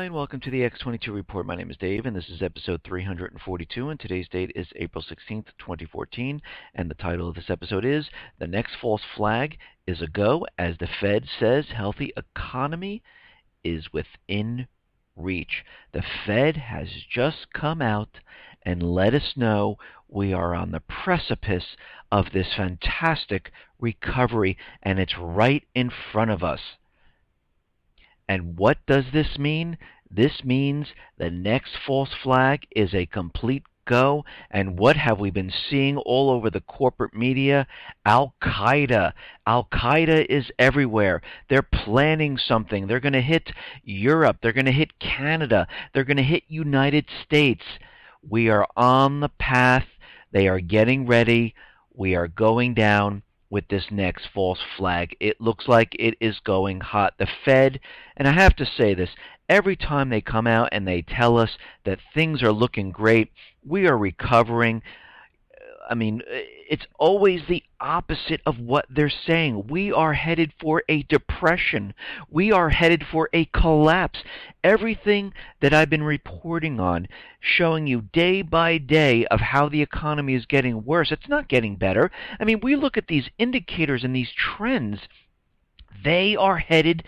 Hi, and welcome to the X22 Report. My name is Dave, and this is episode 342, and today's date is April 16th, 2014, and the title of this episode is The Next False Flag is a Go, as the Fed says healthy economy is within reach. The Fed has just come out and let us know we are on the precipice of this fantastic recovery, and it's right in front of us. And what does this mean? This means the next false flag is a complete go. And what have we been seeing all over the corporate media? Al-Qaeda. Al-Qaeda is everywhere. They're planning something. They're going to hit Europe. They're going to hit Canada. They're going to hit United States. We are on the path. They are getting ready. We are going down with this next false flag. It looks like it is going hot. The Fed, and I have to say this, every time they come out and they tell us that things are looking great, we are recovering, I mean, it's always the opposite of what they're saying. We are headed for a depression. We are headed for a collapse. Everything that I've been reporting on, showing you day by day of how the economy is getting worse. It's not getting better. I mean, we look at these indicators and these trends. They are headed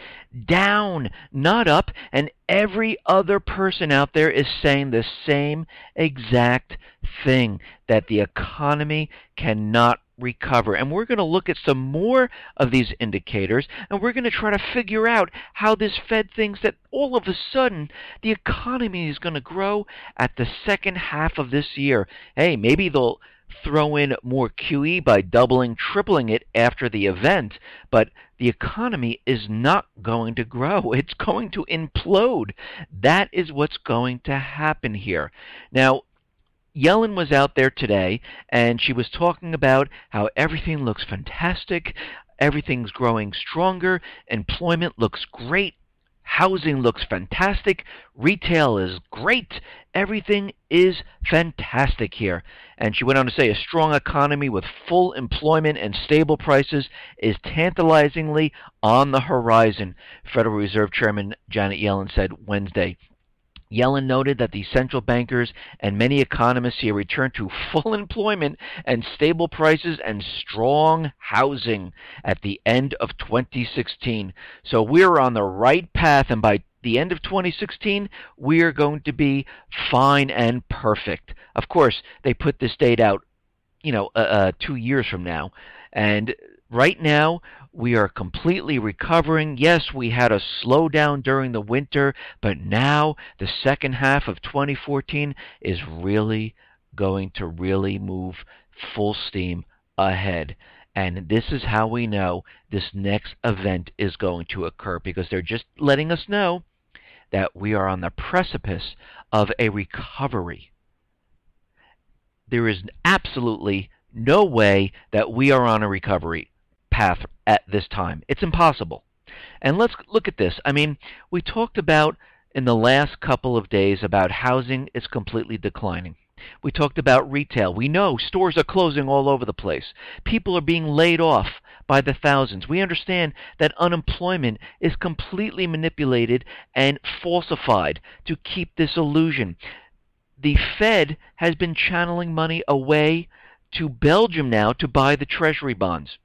down, not up, and every other person out there is saying the same exact thing, that the economy cannot recover. And we're going to look at some more of these indicators, and we're going to try to figure out how this Fed thinks that all of a sudden the economy is going to grow at the second half of this year. Hey, maybe they'll throw in more QE by doubling, tripling it after the event, but the economy is not going to grow. It's going to implode. That is what's going to happen here. Now, Yellen was out there today, and she was talking about how everything looks fantastic, everything's growing stronger, employment looks great, housing looks fantastic, retail is great, everything is fantastic here. And she went on to say a strong economy with full employment and stable prices is tantalizingly on the horizon, Federal Reserve Chairman Janet Yellen said Wednesday. Yellen noted that the central bankers and many economists see a return to full employment and stable prices and strong housing at the end of 2016. So we're on the right path, and by the end of 2016, we are going to be fine and perfect. Of course, they put this date out, 2 years from now. And right now, we are completely recovering. Yes, we had a slowdown during the winter, but now the second half of 2014 is really going to move full steam ahead. And this is how we know this next event is going to occur, because they're just letting us know that we are on the precipice of a recovery. There is absolutely no way that we are on a recovery path at this time. It's impossible. And let's look at this. I mean, we talked about in the last couple of days about housing is completely declining. We talked about retail. We know stores are closing all over the place. People are being laid off by the thousands. We understand that unemployment is completely manipulated and falsified to keep this illusion. The Fed has been channeling money away to Belgium now to buy the Treasury bonds.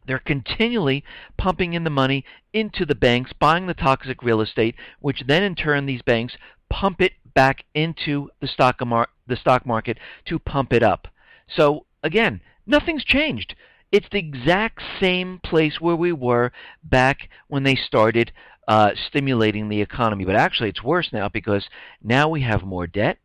They're continually pumping in the money into the banks, buying the toxic real estate, which then in turn these banks pump it back into the stock market to pump it up. So again, nothing's changed. It's the exact same place where we were back when they started stimulating the economy. But actually it's worse now, because now we have more debt.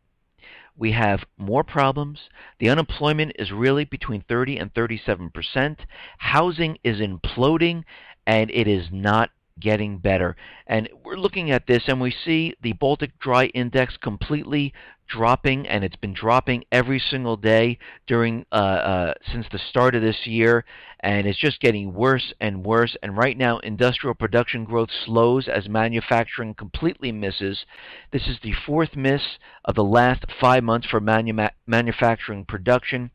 We have more problems. The unemployment is really between 30 and 37%. Housing is imploding, and it is not getting better. And we're looking at this, and we see the Baltic Dry Index completely dropping, and it's been dropping every single day during since the start of this year, and it's just getting worse and worse. And right now, industrial production growth slows as manufacturing completely misses. This is the fourth miss of the last 5 months for manufacturing production.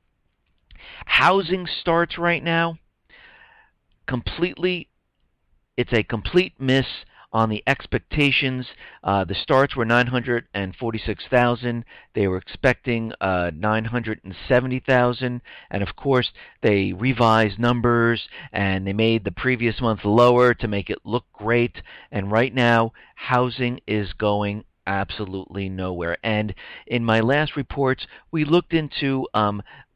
Housing starts right now completely. It's a complete miss on the expectations. The starts were 946,000. They were expecting 970,000, and of course they revised numbers and they made the previous month lower to make it look great. And right now, housing is going absolutely nowhere. And in my last reports, we looked into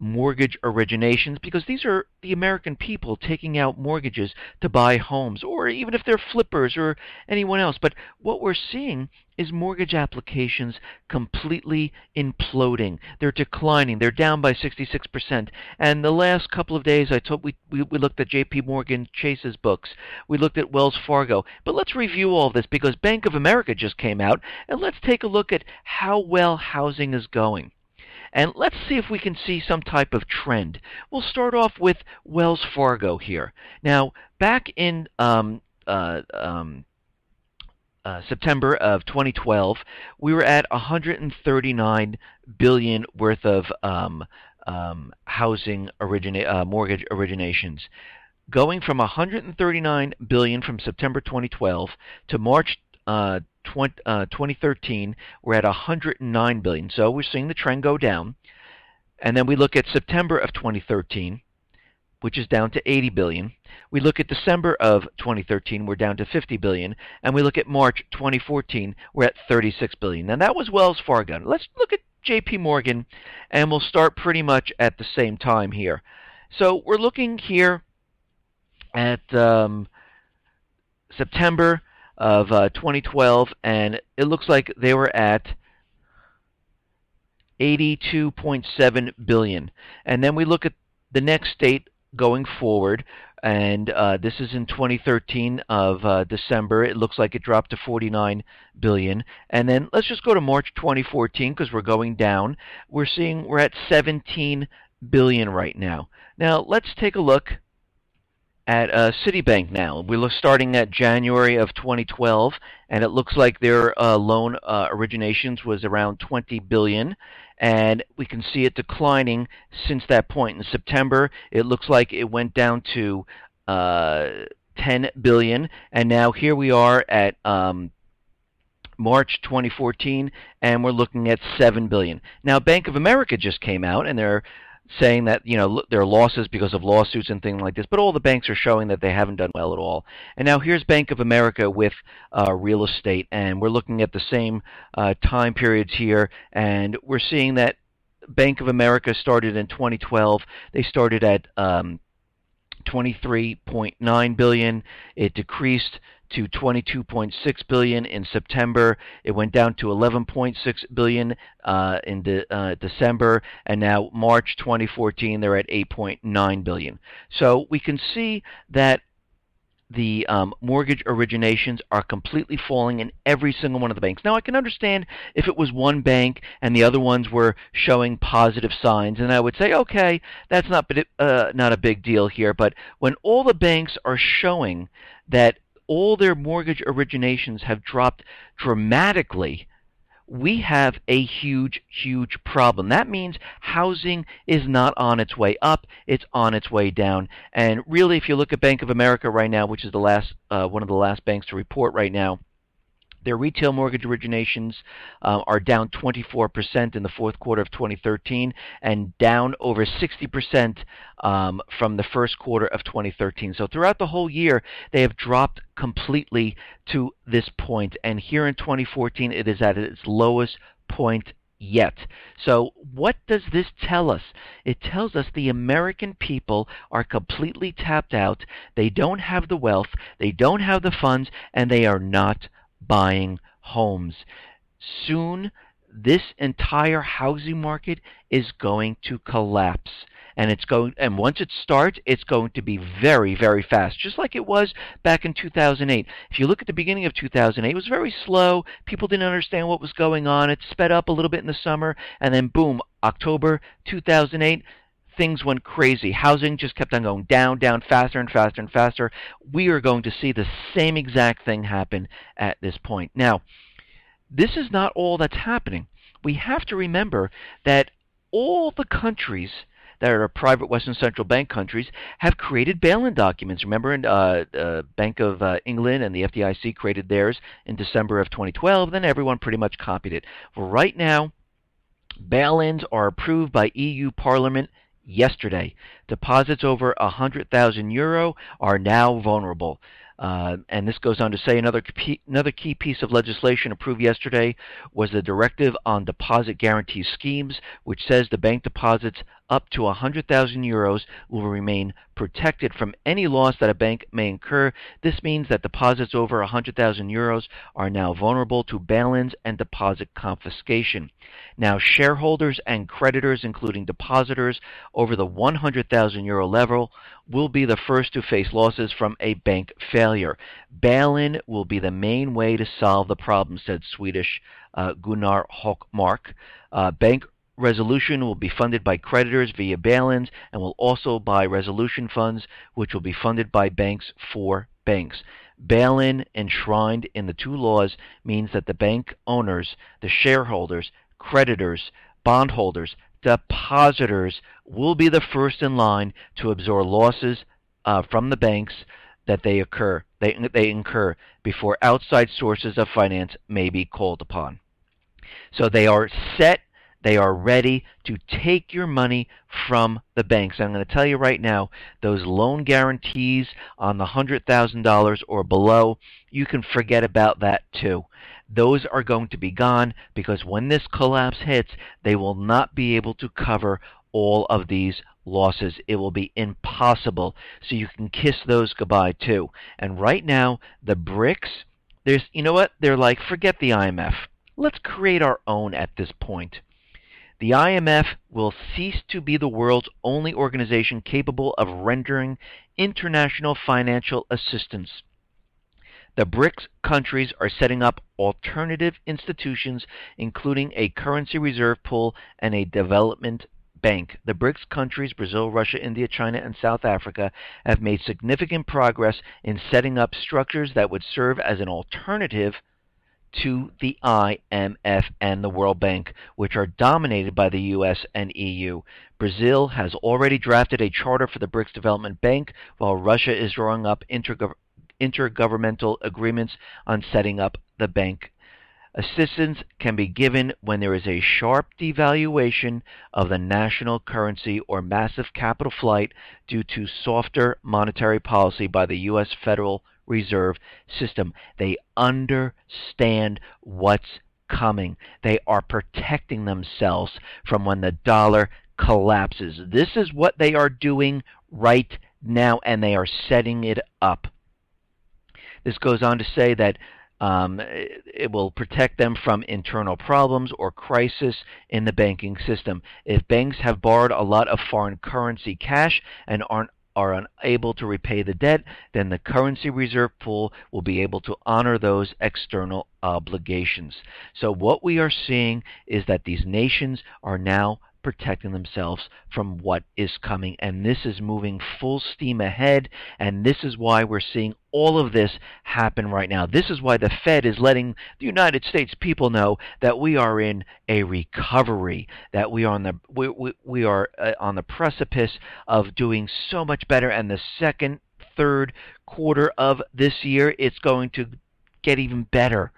mortgage originations, because these are the American people taking out mortgages to buy homes, or even if they're flippers or anyone else. But what we're seeing is mortgage applications completely imploding. They're declining. They're down by 66%. And the last couple of days, we looked at J.P. Morgan Chase's books. We looked at Wells Fargo. But let's review all this, because Bank of America just came out, and let's take a look at how well housing is going. And let's see if we can see some type of trend. We'll start off with Wells Fargo here. Now, back in September of 2012, we were at 139 billion worth of mortgage originations. Going from 139 billion from September 2012 to March 2013, we're at 109 billion. So we're seeing the trend go down. And then we look at September of 2013, which is down to 80 billion. We look at December of 2013, we're down to 50 billion. And we look at March 2014, we're at 36 billion. Now that was Wells Fargo. Let's look at JP Morgan, and we'll start pretty much at the same time here. So we're looking here at September of 2012, and it looks like they were at 82.7 billion. And then we look at the next date going forward, and this is in 2013 of December. It looks like it dropped to 49 billion. And then let's just go to March 2014, because we're going down. We're at 17 billion right now. Now let's take a look at Citibank now. We look starting at January of 2012, and it looks like their loan originations was around 20 billion, and we can see it declining since that point. In September, it looks like it went down to 10 billion, and now here we are at March 2014, and we're looking at 7 billion. Now, Bank of America just came out, and they're saying that, there are losses because of lawsuits and things like this, but all the banks are showing that they haven't done well at all. And now here's Bank of America with real estate, and we're looking at the same time periods here, and we're seeing that Bank of America started in 2012. They started at 23.9 billion. It decreased to 22.6 billion in September. It went down to 11.6 billion in December, and now March 2014 they're at 8.9 billion. So we can see that the mortgage originations are completely falling in every single one of the banks. Now, I can understand if it was one bank and the other ones were showing positive signs, and I would say, okay, that's not a big deal here. But when all the banks are showing that all their mortgage originations have dropped dramatically, we have a huge, huge problem. That means housing is not on its way up, it's on its way down. And really, if you look at Bank of America right now, which is one of the last banks to report right now, their retail mortgage originations are down 24% in the fourth quarter of 2013 and down over 60% from the first quarter of 2013. So throughout the whole year, they have dropped completely to this point. And here in 2014, it is at its lowest point yet. So what does this tell us? It tells us the American people are completely tapped out. They don't have the wealth, they don't have the funds, and they are not buying homes. Soon, this entire housing market is going to collapse. And once it starts, it's going to be very, very fast, just like it was back in 2008. If you look at the beginning of 2008, it was very slow. People didn't understand what was going on. It sped up a little bit in the summer, and then boom, October 2008, things went crazy. Housing just kept on going down, faster and faster and faster. We are going to see the same exact thing happen at this point. Now, this is not all that's happening. We have to remember that all the countries that are private Western Central Bank countries have created bail-in documents. Remember, Bank of England and the FDIC created theirs in December of 2012. Then everyone pretty much copied it. Well, right now, bail-ins are approved by EU Parliament yesterday. Deposits over €100,000 are now vulnerable. And this goes on to say another key piece of legislation approved yesterday was the Directive on Deposit Guarantee Schemes, which says the bank deposits up to €100,000 will remain protected from any loss that a bank may incur. This means that deposits over €100,000 are now vulnerable to bail-ins and deposit confiscation. Now, shareholders and creditors, including depositors over the €100,000 level, will be the first to face losses from a bank failure. Bail-in will be the main way to solve the problem, said Swedish Gunnar Hökmark. Bank resolution will be funded by creditors via bail-ins and will also buy resolution funds, which will be funded by banks for banks. Bail-in, enshrined in the two laws, means that the bank owners, the shareholders, creditors, bondholders, depositors will be the first in line to absorb losses from the banks that they incur before outside sources of finance may be called upon. So they are set. They are ready to take your money from the banks. I'm going to tell you right now, those loan guarantees on the $100,000 or below, you can forget about that too. Those are going to be gone because when this collapse hits, they will not be able to cover all of these losses. It will be impossible. So you can kiss those goodbye too. And right now, the BRICS, you know what? They're like, forget the IMF. Let's create our own at this point. The IMF will cease to be the world's only organization capable of rendering international financial assistance. The BRICS countries are setting up alternative institutions, including a currency reserve pool and a development bank. The BRICS countries, Brazil, Russia, India, China, and South Africa, have made significant progress in setting up structures that would serve as an alternative to the IMF and the World Bank, which are dominated by the U.S. and EU. Brazil has already drafted a charter for the BRICS Development Bank, while Russia is drawing up intergovernmental agreements on setting up the bank. Assistance can be given when there is a sharp devaluation of the national currency or massive capital flight due to softer monetary policy by the U.S. Federal Reserve System. They understand what's coming. They are protecting themselves from when the dollar collapses. This is what they are doing right now, and they are setting it up. This goes on to say that it will protect them from internal problems or crisis in the banking system. If banks have borrowed a lot of foreign currency cash and are unable to repay the debt, then the currency reserve pool will be able to honor those external obligations. So what we are seeing is that these nations are now protecting themselves from what is coming, and this is moving full steam ahead, and this is why we're seeing all of this happen right now. This is why the Fed is letting the United States people know that we are in a recovery, that we are on the precipice of doing so much better, and the second, third quarter of this year, it's going to get even better.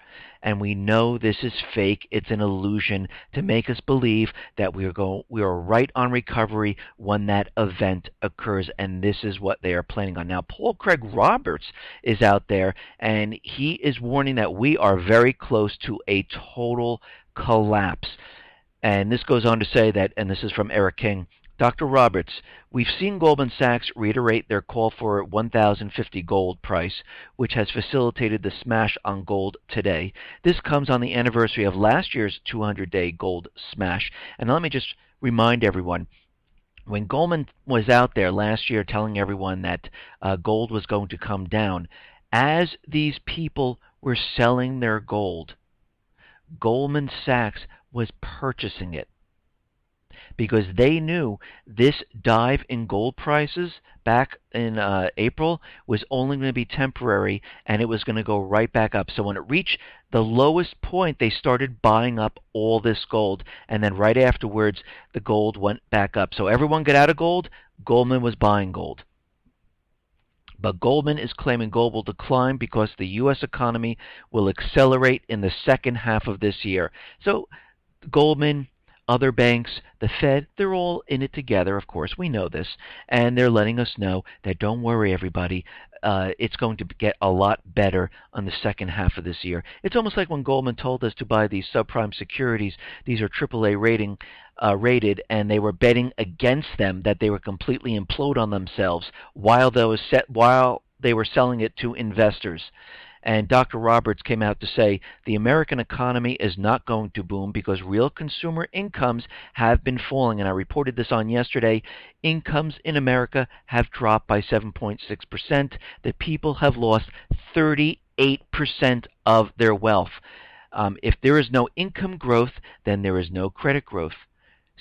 And we know this is fake. It's an illusion to make us believe that we are right on recovery when that event occurs, and this is what they are planning on. Now, Paul Craig Roberts is out there, and he is warning that we are very close to a total collapse. And this goes on to say that, and this is from Eric King, Dr. Roberts, we've seen Goldman Sachs reiterate their call for $1,050 gold price, which has facilitated the smash on gold today. This comes on the anniversary of last year's 200-day gold smash. And let me just remind everyone, when Goldman was out there last year telling everyone that gold was going to come down, as these people were selling their gold, Goldman Sachs was purchasing it. because they knew this dive in gold prices back in April was only going to be temporary, and it was going to go right back up. So when it reached the lowest point, they started buying up all this gold, and then right afterwards, the gold went back up. So everyone got out of gold. Goldman was buying gold. But Goldman is claiming gold will decline because the U.S. economy will accelerate in the second half of this year. So Goldman, other banks, the Fed, they're all in it together, of course. We know this. And they're letting us know that don't worry, everybody. It's going to get a lot better on the second half of this year. It's almost like when Goldman told us to buy these subprime securities. These are AAA rated, and they were betting against them that they would completely implode on themselves while they were selling it to investors. And Dr. Roberts came out to say the American economy is not going to boom because real consumer incomes have been falling. And I reported this on yesterday. Incomes in America have dropped by 7.6%. The people have lost 38% of their wealth. If there is no income growth, then there is no credit growth.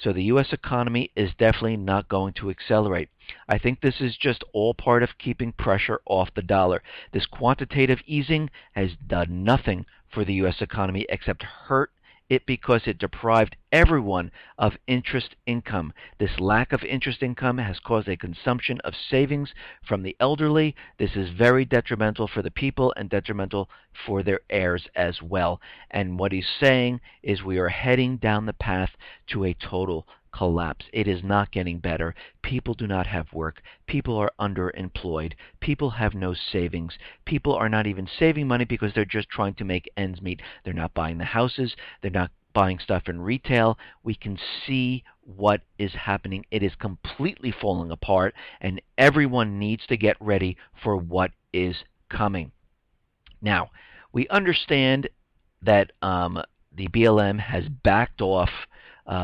So the U.S. economy is definitely not going to accelerate. I think this is just all part of keeping pressure off the dollar. This quantitative easing has done nothing for the U.S. economy except hurt it because it deprived everyone of interest income. This lack of interest income has caused a consumption of savings from the elderly. This is very detrimental for the people and detrimental for their heirs as well. And what he's saying is we are heading down the path to a total collapse. It is not getting better. People do not have work. People are underemployed. People have no savings. People are not even saving money because they're just trying to make ends meet. They're not buying the houses. They're not buying stuff in retail. We can see what is happening. It is completely falling apart, and everyone needs to get ready for what is coming. Now, we understand that the BLM has backed off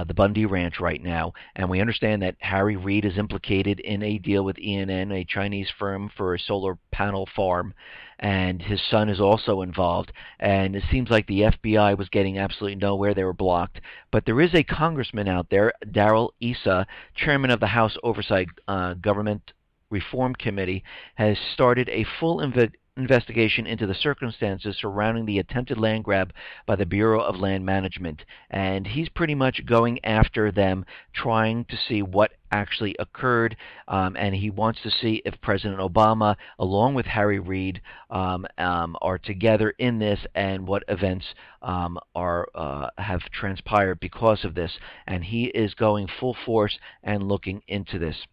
the Bundy Ranch right now, and we understand that Harry Reid is implicated in a deal with ENN, a Chinese firm for a solar panel farm, and his son is also involved. And it seems like the FBI was getting absolutely nowhere. They were blocked. But there is a congressman out there, Darrell Issa, chairman of the House Oversight Government Reform Committee, has started a full investigation into the circumstances surrounding the attempted land grab by the Bureau of Land Management. And he's pretty much going after them, trying to see what actually occurred, and he wants to see if President Obama, along with Harry Reid, are together in this, and what events have transpired because of this. And he is going full force and looking into this.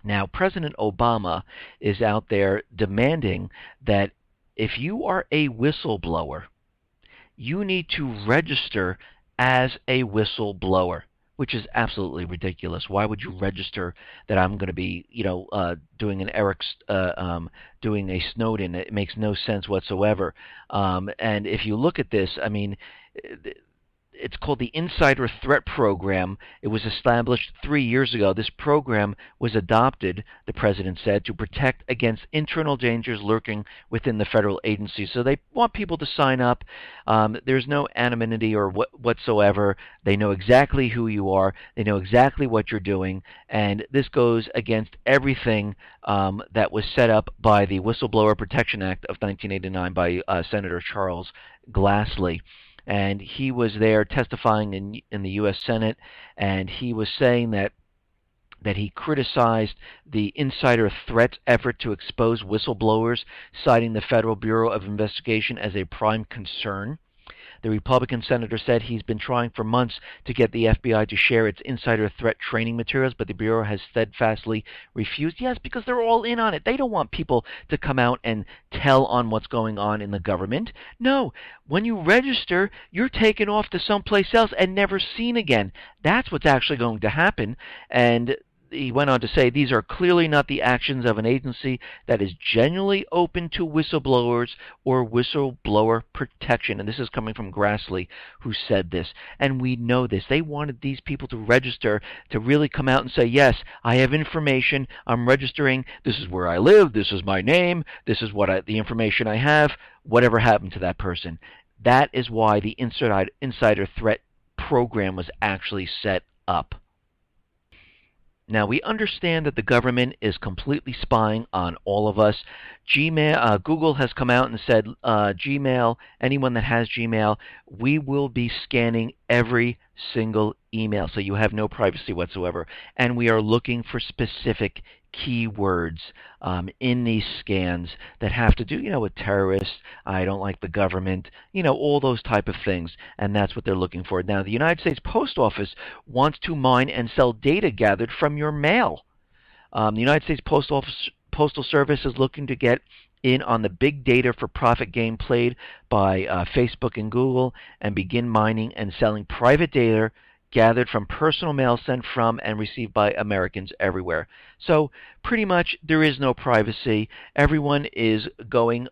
Now, President Obama is out there demanding that if you are a whistleblower, you need to register as a whistleblower, which is absolutely ridiculous. Why would you register that I'm going to be, doing doing a Snowden? It makes no sense whatsoever. And if you look at this, I mean, it's called the Insider Threat Program. It was established 3 years ago. This program was adopted, the president said, to protect against internal dangers lurking within the federal agency. So they want people to sign up. There's no anonymity or whatsoever. They know exactly who you are. They know exactly what you're doing. And this goes against everything that was set up by the Whistleblower Protection Act of 1989 by Senator Charles Grassley. And he was there testifying in the U.S. Senate, and he was saying that he criticized the insider threat effort to expose whistleblowers, citing the Federal Bureau of Investigation as a prime concern. The Republican senator said he's been trying for months to get the FBI to share its insider threat training materials, but the Bureau has steadfastly refused. Yes, because they're all in on it. They don't want people to come out and tell on what's going on in the government. No, when you register, you're taken off to someplace else and never seen again. That's what's actually going to happen. And he went on to say these are clearly not the actions of an agency that is genuinely open to whistleblowers or whistleblower protection. And this is coming from Grassley, who said this. And we know this. They wanted these people to register, to really come out and say, yes, I have information. I'm registering. This is where I live. This is my name. This is what the information I have. Whatever happened to that person. That is why the insider threat program was actually set up. Now, we understand that the government is completely spying on all of us. Google has come out and said, Gmail, anyone that has Gmail, we will be scanning every single email, so you have no privacy whatsoever. And we are looking for specific keywords in these scans that have to do, with terrorists. I don't like the government, all those type of things, and that's what they're looking for. Now, the United States Post Office wants to mine and sell data gathered from your mail. The United States Postal Service is looking to get in on the big data for profit game played by Facebook and Google and begin mining and selling private data gathered from personal mail sent from and received by Americans everywhere. So pretty much there is no privacy. Everyone is going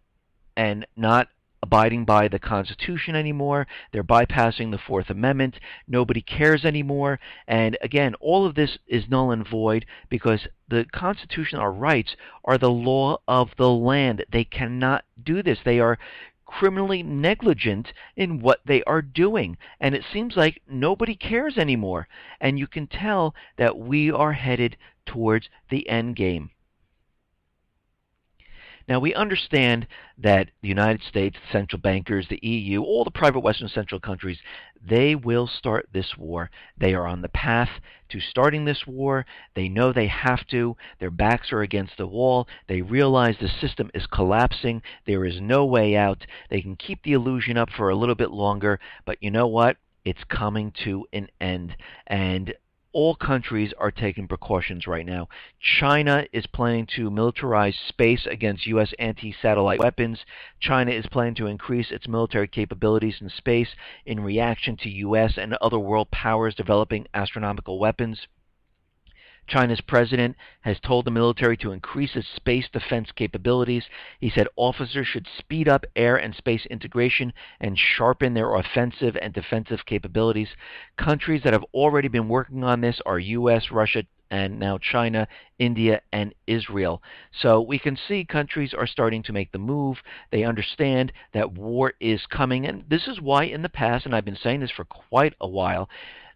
and not abiding by the Constitution anymore. They're bypassing the Fourth Amendment. Nobody cares anymore. And again, all of this is null and void because the constitutional rights are the law of the land. They cannot do this. They are criminally negligent in what they are doing. And it seems like nobody cares anymore. And you can tell that we are headed towards the end game. Now, we understand that the United States, central bankers, the EU, all the private Western central countries, they will start this war. They are on the path to starting this war. They know they have to. Their backs are against the wall. They realize the system is collapsing. There is no way out. They can keep the illusion up for a little bit longer, but you know what? It's coming to an end. And all countries are taking precautions right now. China is planning to militarize space against U.S. anti-satellite weapons. China is planning to increase its military capabilities in space in reaction to U.S. and other world powers developing astronomical weapons. China's president has told the military to increase its space defense capabilities. He said officers should speed up air and space integration and sharpen their offensive and defensive capabilities. Countries that have already been working on this are U.S., Russia, and now China, India, and Israel. So we can see countries are starting to make the move. They understand that war is coming, and this is why in the past, and I've been saying this for quite a while,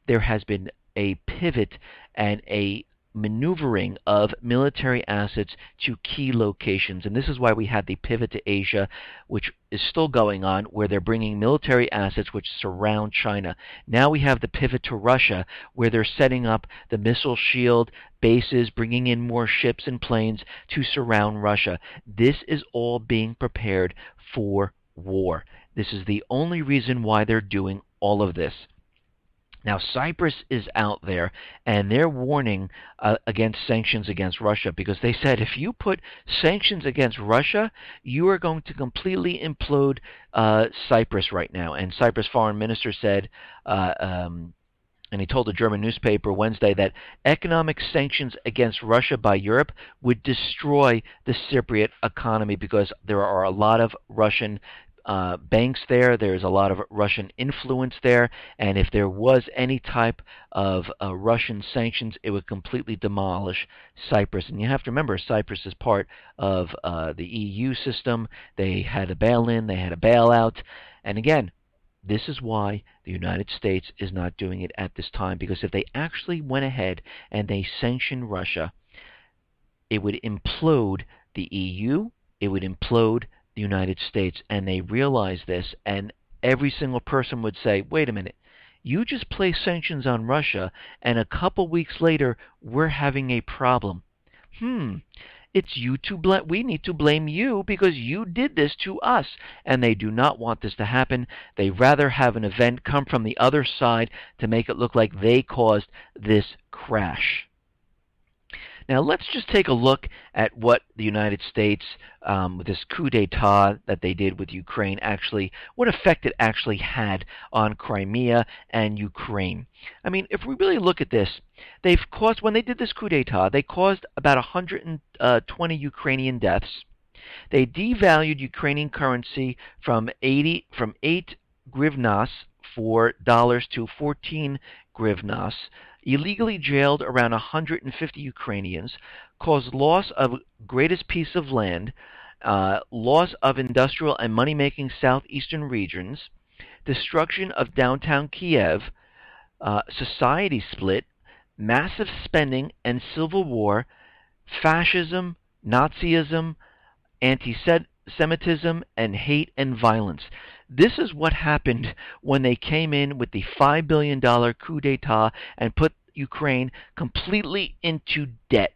there has been a pivot and a maneuvering of military assets to key locations. And this is why we had the pivot to Asia, which is still going on, where they're bringing military assets which surround China. Now we have the pivot to Russia, where they're setting up the missile shield bases, bringing in more ships and planes to surround Russia. This is all being prepared for war. This is the only reason why they're doing all of this. Now, Cyprus is out there, and they're warning against sanctions against Russia because they said if you put sanctions against Russia, you are going to completely implode Cyprus right now. And Cyprus foreign minister said, and he told a German newspaper Wednesday that economic sanctions against Russia by Europe would destroy the Cypriot economy because there are a lot of Russian banks there. There's a lot of Russian influence there, and if there was any type of Russian sanctions, it would completely demolish Cyprus. And you have to remember, Cyprus is part of the EU system. They had a bail-in, they had a bailout, and again, this is why the United States is not doing it at this time, because if they actually went ahead and they sanctioned Russia, it would implode the EU, it would implode the United States, and they realize this, and every single person would say, wait a minute, you just placed sanctions on Russia, and a couple weeks later, we're having a problem. It's you to blame. We need to blame you because you did this to us, and they do not want this to happen. They rather have an event come from the other side to make it look like they caused this crash. Now, let's just take a look at what the United States, with this coup d'etat that they did with Ukraine, actually, what effect it actually had on Crimea and Ukraine. I mean, if we really look at this, they've caused, when they did this coup d'etat, they caused about 120 Ukrainian deaths. They devalued Ukrainian currency from 8 grivnas for dollars to 14 grivnas, illegally jailed around 150 Ukrainians, caused loss of greatest piece of land, loss of industrial and money-making southeastern regions, destruction of downtown Kiev, society split. massive spending and civil war, fascism, Nazism, anti-Semitism, and hate and violence. This is what happened when they came in with the $5 billion coup d'etat and put Ukraine completely into debt.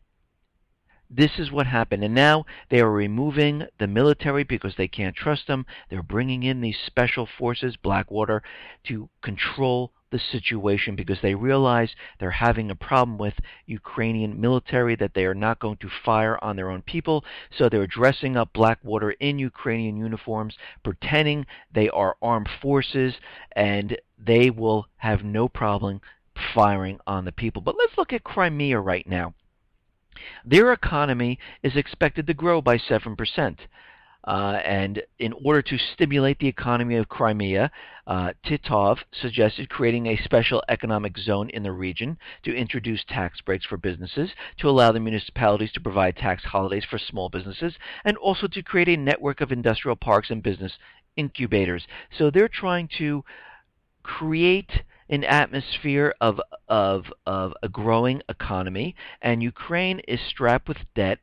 This is what happened. And now they are removing the military because they can't trust them. They're bringing in these special forces, Blackwater, to control the situation because they realize they're having a problem with Ukrainian military, that they are not going to fire on their own people. So they're dressing up Blackwater in Ukrainian uniforms, pretending they are armed forces, and they will have no problem firing on the people. But let's look at Crimea right now. Their economy is expected to grow by 7%. And in order to stimulate the economy of Crimea, Titov suggested creating a special economic zone in the region to introduce tax breaks for businesses, to allow the municipalities to provide tax holidays for small businesses, and also to create a network of industrial parks and business incubators. So they're trying to create an atmosphere of a growing economy, and Ukraine is strapped with debt,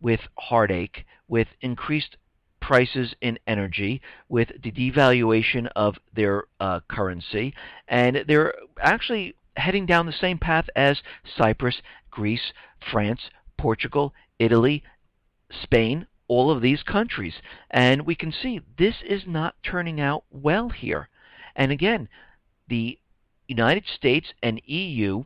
with heartache, with increased prices in energy, with the devaluation of their currency, and they're actually heading down the same path as Cyprus, Greece, France, Portugal, Italy, Spain, all of these countries. And we can see this is not turning out well here. And again, the United States and EU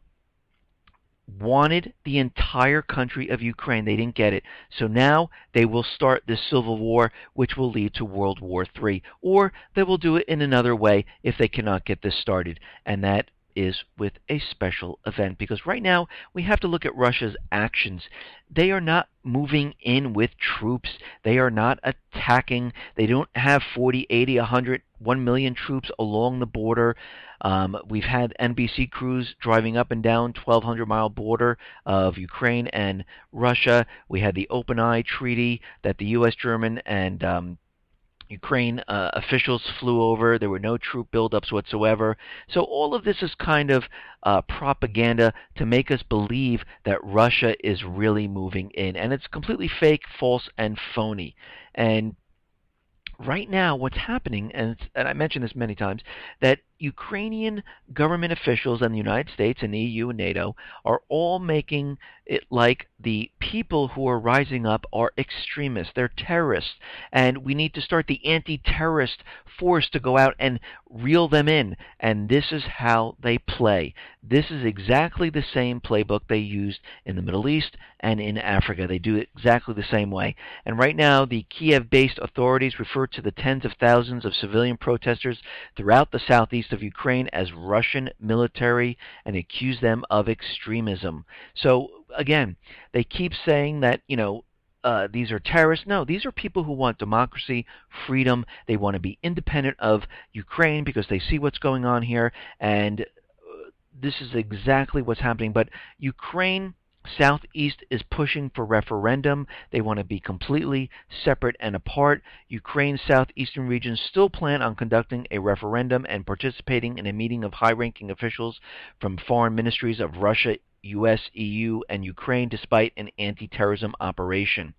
wanted the entire country of Ukraine. They didn't get it. So now they will start this civil war, which will lead to World War III. Or they will do it in another way if they cannot get this started. And that is with a special event. Because right now we have to look at Russia's actions. They are not moving in with troops. They are not attacking. They don't have 40, 80, 100, 1 million troops along the border. We've had NBC crews driving up and down 1,200-mile border of Ukraine and Russia. We had the Open Eye Treaty that the U.S., German, and Ukraine officials flew over. There were no troop buildups whatsoever. So all of this is kind of propaganda to make us believe that Russia is really moving in. And it's completely fake, false, and phony. And right now what's happening, and I mentioned this many times, that Ukrainian government officials and the United States and EU and NATO are all making it like the people who are rising up are extremists. They're terrorists, and we need to start the anti-terrorist force to go out and reel them in. And this is how they play. This is exactly the same playbook they used in the Middle East and in Africa. They do it exactly the same way. And right now, the Kiev-based authorities refer to the tens of thousands of civilian protesters throughout the southeast of Ukraine as Russian military and accuse them of extremism. So again, they keep saying that, these are terrorists. No, these are people who want democracy, freedom. They want to be independent of Ukraine because they see what's going on here, and this is exactly what's happening. But Ukraine Southeast is pushing for referendum. They want to be completely separate and apart. Ukraine's southeastern region still plan on conducting a referendum and participating in a meeting of high-ranking officials from foreign ministries of Russia, U.S., EU, and Ukraine, despite an anti-terrorism operation.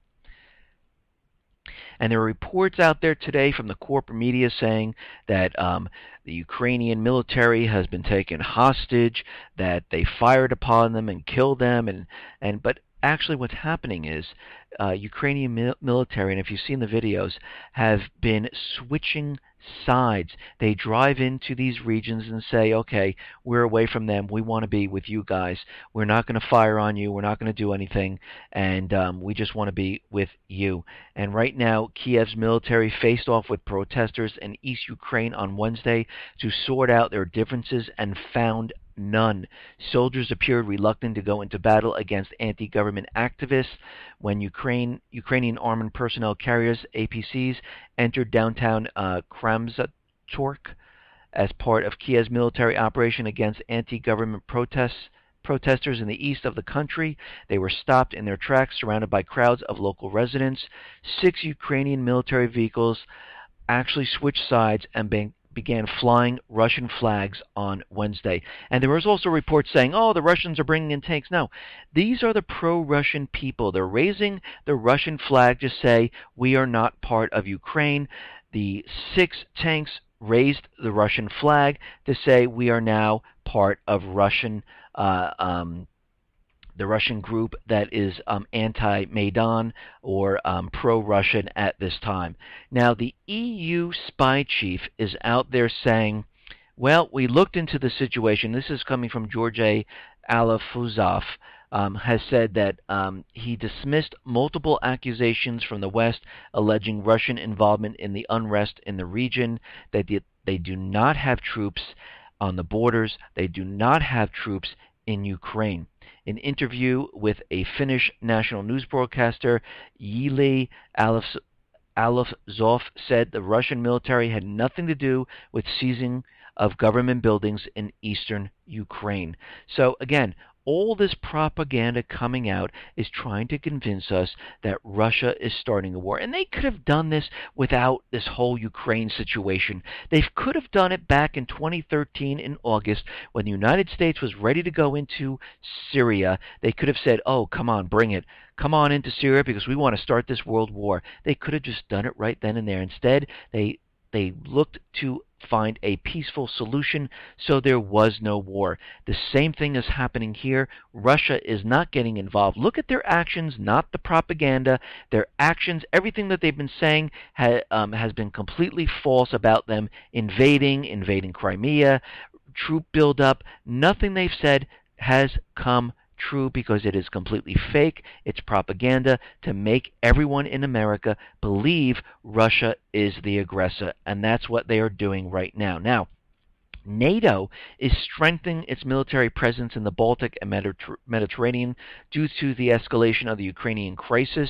And there are reports out there today from the corporate media saying that the Ukrainian military has been taken hostage, that they fired upon them and killed them, but actually what's happening is Ukrainian military, and if you've seen the videos, have been switching sides. They drive into these regions and say, okay, we're away from them. We want to be with you guys. We're not going to fire on you. We're not going to do anything. And we just want to be with you. And right now, Kiev's military faced off with protesters in East Ukraine on Wednesday to sort out their differences and found none. Soldiers appeared reluctant to go into battle against anti-government activists when Ukrainian armored personnel carriers, APCs, entered downtown Kramatorsk as part of Kiev's military operation against anti-government protesters in the east of the country. They were stopped in their tracks, surrounded by crowds of local residents. 6 Ukrainian military vehicles actually switched sides and began flying Russian flags on Wednesday. And there was also reports saying, oh, the Russians are bringing in tanks. No, these are the pro-Russian people. They're raising the Russian flag to say, we are not part of Ukraine. The 6 tanks raised the Russian flag to say we are now part of the Russian group that is anti-Maidan or pro-Russian at this time. Now, the EU spy chief is out there saying, well, we looked into the situation. This is coming from Georgi Alafuzov. Has said that he dismissed multiple accusations from the West alleging Russian involvement in the unrest in the region, that they do not have troops on the borders, they do not have troops in Ukraine. An interview with a Finnish national news broadcaster, Yili Alafzov, said the Russian military had nothing to do with seizing of government buildings in eastern Ukraine. So again, all this propaganda coming out is trying to convince us that Russia is starting a war. And they could have done this without this whole Ukraine situation. They could have done it back in 2013 in August when the United States was ready to go into Syria. They could have said, oh, come on, bring it. Come on into Syria because we want to start this world war. They could have just done it right then and there. Instead, they looked to find a peaceful solution, so there was no war. The same thing is happening here. Russia is not getting involved. Look at their actions, not the propaganda. Their actions, everything that they've been saying has been completely false about them invading Crimea, troop buildup. Nothing they've said has come true because it is completely fake. It's propaganda to make everyone in America believe Russia is the aggressor, and that's what they are doing right now. Now, NATO is strengthening its military presence in the Baltic and Mediterranean due to the escalation of the Ukrainian crisis.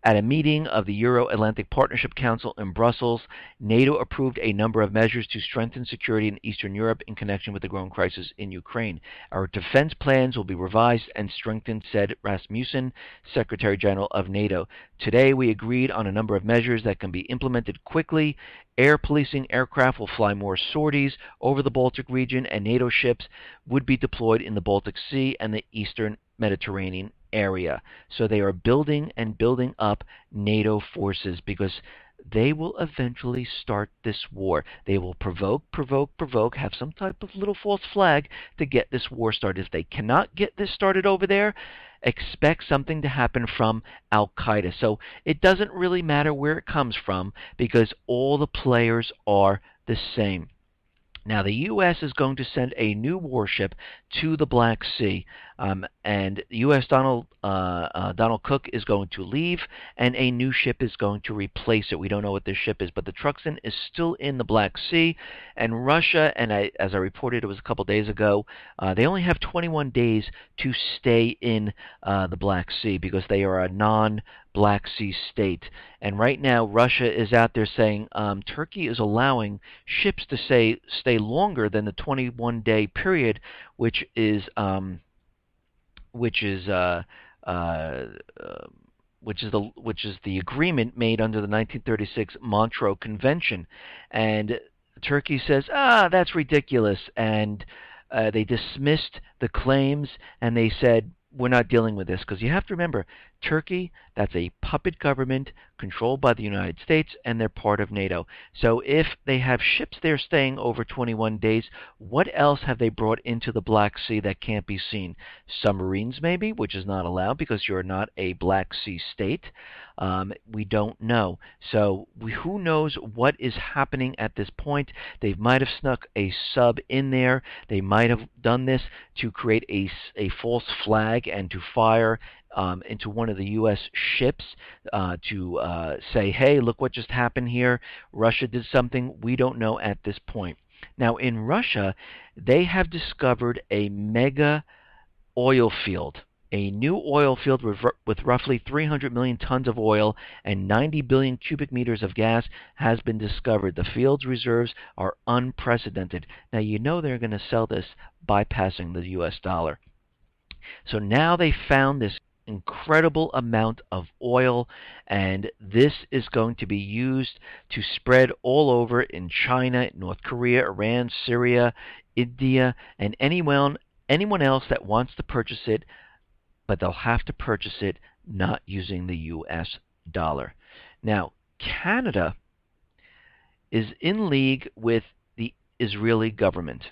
At a meeting of the Euro-Atlantic Partnership Council in Brussels, NATO approved a number of measures to strengthen security in Eastern Europe in connection with the growing crisis in Ukraine. Our defense plans will be revised and strengthened, said Rasmussen, Secretary General of NATO. Today, we agreed on a number of measures that can be implemented quickly. Air policing aircraft will fly more sorties over the Baltic region, and NATO ships would be deployed in the Baltic Sea and the Eastern Mediterranean area. So they are building and building up NATO forces because they will eventually start this war. They will provoke, have some type of little false flag to get this war started. If they cannot get this started over there, expect something to happen from Al-Qaeda. So it doesn't really matter where it comes from because all the players are the same. Now, the U.S. is going to send a new warship to the Black Sea, and U.S. Donald Cook is going to leave, and a new ship is going to replace it. We don't know what this ship is, but the Truxtun is still in the Black Sea, and Russia, and as I reported, it was a couple days ago, they only have 21 days to stay in the Black Sea because they are a non-Black Sea state. And right now, Russia is out there saying Turkey is allowing ships to stay longer than the 21-day period, which is the agreement made under the 1936 Montreux Convention. And Turkey says, that's ridiculous, and they dismissed the claims, and they said, we're not dealing with this, because you have to remember, Turkey, that's a puppet government controlled by the United States, and they're part of NATO. So if they have ships there staying over 21 days, what else have they brought into the Black Sea that can't be seen? Submarines, maybe, which is not allowed because you're not a Black Sea state. We don't know. So who knows what is happening at this point? They might have snuck a sub in there. They might have done this to create a false flag and to fire into one of the U.S. ships to say, hey, look what just happened here. Russia did something. We don't know at this point. Now, in Russia, they have discovered a mega oil field. A new oil field with roughly 300 million tons of oil and 90 billion cubic meters of gas has been discovered. The field's reserves are unprecedented. Now, you know they're going to sell this bypassing the U.S. dollar. So now they found this incredible amount of oil, and this is going to be used to spread all over in China, North Korea, Iran, Syria, India, and anyone else that wants to purchase it, but they'll have to purchase it not using the US dollar. Now, Canada is in league with the Israeli government.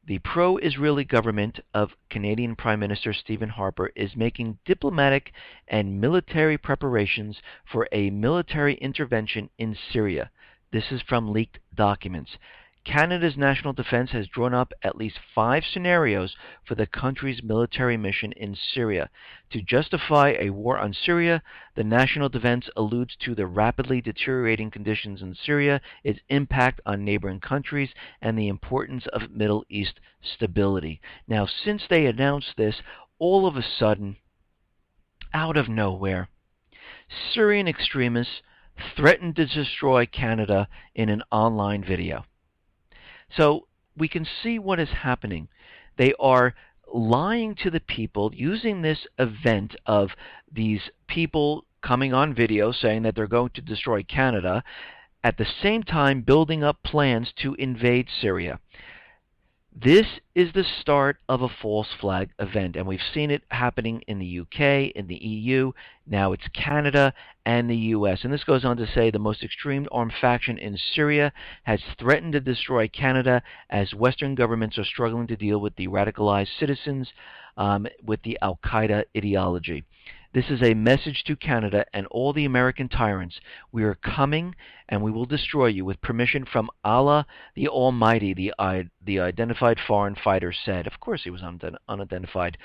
The pro-Israeli government of Canadian Prime Minister Stephen Harper is making diplomatic and military preparations for a military intervention in Syria. This is from leaked documents. Canada's national defense has drawn up at least 5 scenarios for the country's military mission in Syria. To justify a war on Syria, the national defense alludes to the rapidly deteriorating conditions in Syria, its impact on neighboring countries, and the importance of Middle East stability. Now, since they announced this, all of a sudden, out of nowhere, Syrian extremists threatened to destroy Canada in an online video. So we can see what is happening. They are lying to the people, using this event of these people coming on video saying that they're going to destroy Canada, at the same time building up plans to invade Syria. This is the start of a false flag event, and we've seen it happening in the UK, in the EU, now it's Canada and the US. And this goes on to say the most extreme armed faction in Syria has threatened to destroy Canada as Western governments are struggling to deal with the radicalized citizens with the Al-Qaeda ideology. This is a message to Canada and all the American tyrants. We are coming, and we will destroy you with permission from Allah the Almighty, the identified foreign fighter said. Of course he was unidentified.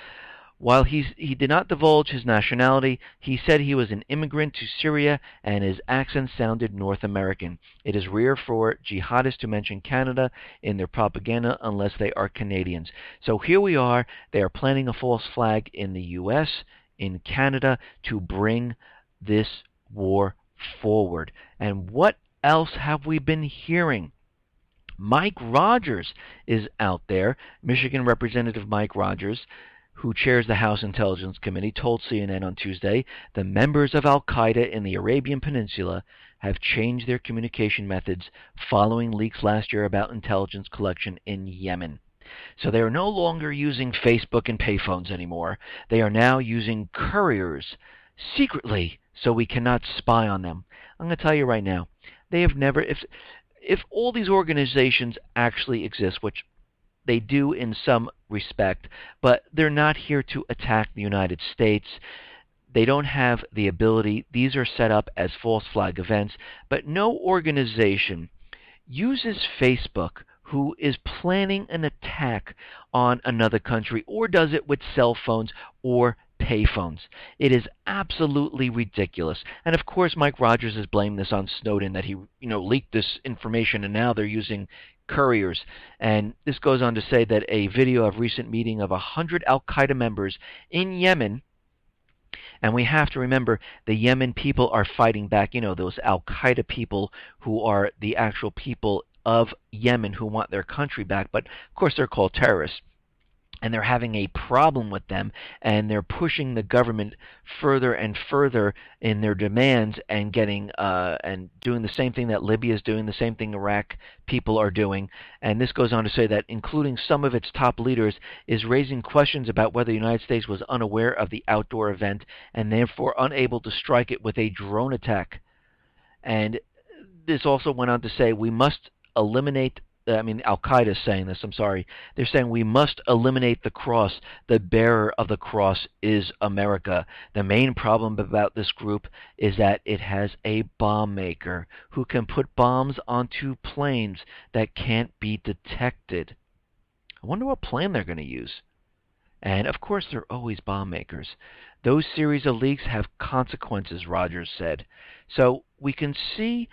While he did not divulge his nationality, he said he was an immigrant to Syria, and his accent sounded North American. It is rare for jihadists to mention Canada in their propaganda unless they are Canadians. So here we are. They are planting a false flag in the U.S., in Canada, to bring this war forward. And what else have we been hearing? Mike Rogers is out there. Michigan Representative Mike Rogers, who chairs the House Intelligence Committee, told CNN on Tuesday the members of Al-Qaeda in the Arabian Peninsula have changed their communication methods following leaks last year about intelligence collection in Yemen. So they are no longer using Facebook and payphones anymore. They are now using couriers secretly so we cannot spy on them. I'm going to tell you right now, they have never, if all these organizations actually exist, which they do in some respect, but they're not here to attack the United States. They don't have the ability. These are set up as false flag events, but no organization uses Facebook who is planning an attack on another country, or does it with cell phones or payphones. It is absolutely ridiculous. And of course Mike Rogers has blamed this on Snowden, that he leaked this information, and now they're using couriers. And this goes on to say that a video of recent meeting of 100 Al-Qaeda members in Yemen, and we have to remember the Yemen people are fighting back, those Al-Qaeda people who are the actual people of Yemen who want their country back, but of course they're called terrorists. And they're having a problem with them, and they're pushing the government further and further in their demands, and getting and doing the same thing that Libya is doing, the same thing Iraq people are doing. And this goes on to say that including some of its top leaders is raising questions about whether the United States was unaware of the outdoor event and therefore unable to strike it with a drone attack. And this also went on to say we must eliminate, Al-Qaeda is saying this, I'm sorry. They're saying we must eliminate the cross. The bearer of the cross is America. The main problem about this group is that it has a bomb maker who can put bombs onto planes that can't be detected. I wonder what plan they're going to use. And of course they're always bomb makers. Those series of leaks have consequences, Rogers said. So we can see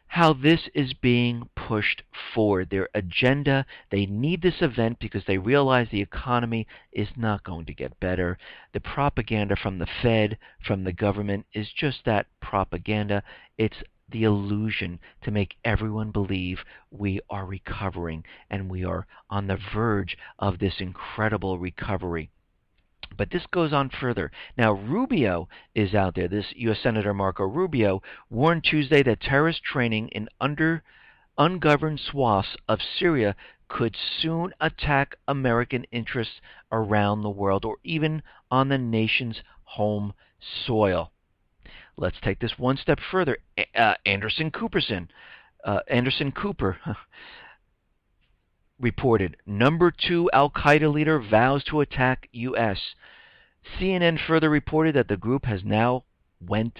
how this is being pushed forward. Their agenda, they need this event because they realize the economy is not going to get better. The propaganda from the Fed, from the government, is just that propaganda. It's the illusion to make everyone believe we are recovering, and we are on the verge of this incredible recovery. But this goes on further. Now, Rubio is out there. This U.S. Senator Marco Rubio warned Tuesday that terrorist training in ungoverned swaths of Syria could soon attack American interests around the world or even on the nation's home soil. Let's take this one step further. Anderson Cooper reported, number 2 al-Qaeda leader vows to attack U.S. CNN further reported that the group has now went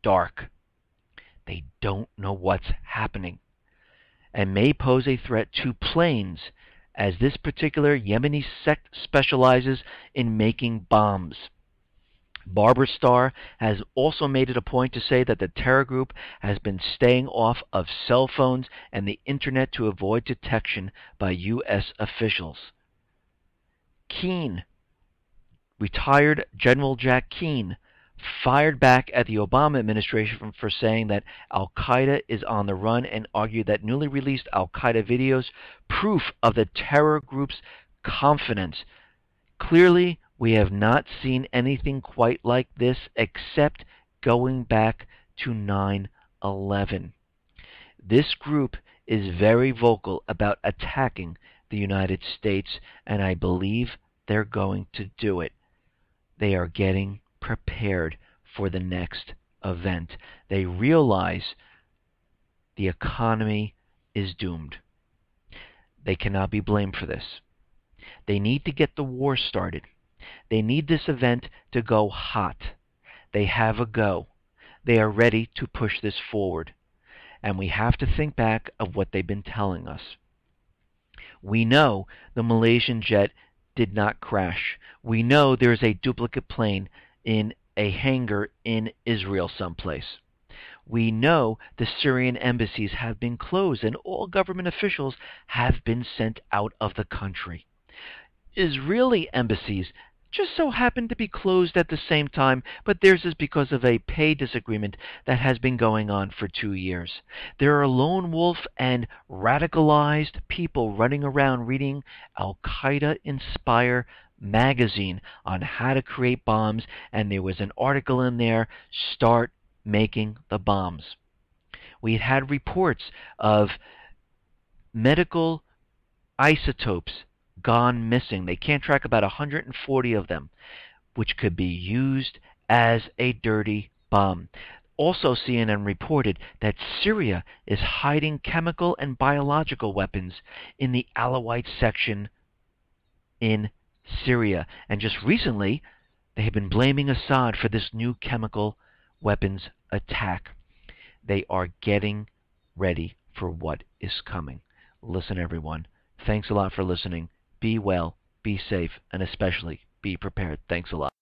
dark. They don't know what's happening and may pose a threat to planes, as this particular Yemeni sect specializes in making bombs. Barbara Starr has also made it a point to say that the terror group has been staying off of cell phones and the internet to avoid detection by U.S. officials. Keane, retired General Jack Keane, fired back at the Obama administration for saying that al-Qaeda is on the run and argued that newly released al-Qaeda videos proof of the terror group's confidence. Clearly, we have not seen anything quite like this except going back to 9/11. This group is very vocal about attacking the United States, and I believe they're going to do it. They are getting prepared for the next event. They realize the economy is doomed. They cannot be blamed for this. They need to get the war started. They need this event to go hot. They have a go. They are ready to push this forward. And we have to think back of what they've been telling us. We know the Malaysian jet did not crash. We know there's a duplicate plane in a hangar in Israel someplace. We know the Syrian embassies have been closed and all government officials have been sent out of the country. Israeli embassies just so happen to be closed at the same time, but theirs is because of a pay disagreement that has been going on for 2 years. There are lone wolf and radicalized people running around reading Al-Qaeda Inspire magazine on how to create bombs, and there was an article in there, start making the bombs. We had reports of medical isotopes gone missing. They can't track about 140 of them, which could be used as a dirty bomb. Also, CNN reported that Syria is hiding chemical and biological weapons in the Alawite section in Syria. And just recently, they have been blaming Assad for this new chemical weapons attack. They are getting ready for what is coming. Listen, everyone. Thanks a lot for listening. Be well, be safe, and especially be prepared. Thanks a lot.